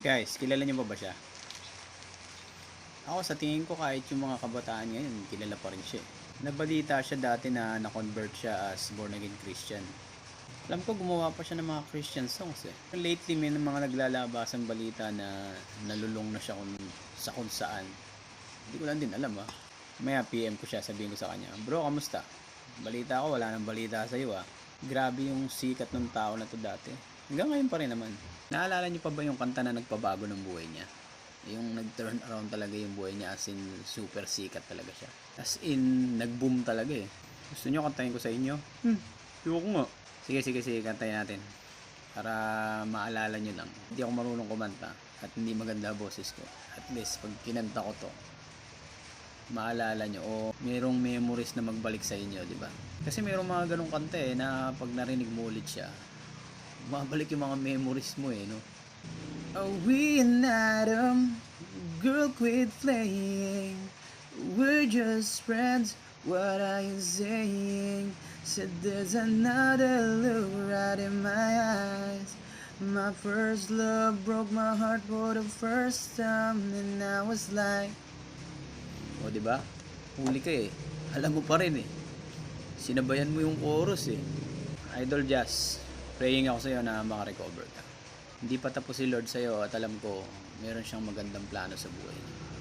Guys, kilala niyo ba siya? Ako sa tingin ko kahit yung mga kabataan ngayon, kilala pa rin siya. Nabalita siya dati na na-convert siya as born again Christian. Alam ko gumawa pa siya ng mga Christian songs eh. Lately may mga naglalabasang balita na nalulong na siya kung saan. Hindi ko lang din alam ah. Maya PM ko siya, sabihin ko sa kanya, bro, kamusta? Balita ko, wala nang balita sa iyo ah. Grabe yung sikat ng tao na to dati. Hanggang ngayon pa rin naman. Naalala niyo pa ba yung kanta na nagpabago ng buhay niya? Yung nag-turn around talaga yung buhay niya, as in super sikat talaga siya. As in, nag-boom talaga eh. Gusto niyo kantahin ko sa inyo? Ayoko nga. Sige, kantahin natin. Para maalala niyo lang. Hindi ako marunong kumanta at hindi maganda boses ko. At least, pag kinanta ko to, maalala nyo o merong memories na magbalik sa inyo, di ba? Kasi merong mga ganong kanta eh na pag narinig mo ulit siya, mabalik yung mga memories mo eh, no? Oh, we an atom, girl, quit playing. We're just friends, what are you saying? Said there's another look right in my eyes. My first love broke my heart for the first time, and I was like, o, di ba? Huli ka eh. Alam mo pa rin eh. Sinabayan mo yung chorus eh. Idol Jazz, praying ako sa'yo na makarecover ka. Hindi pa tapos si Lord sa'yo at alam ko, meron siyang magandang plano sa buhay niya.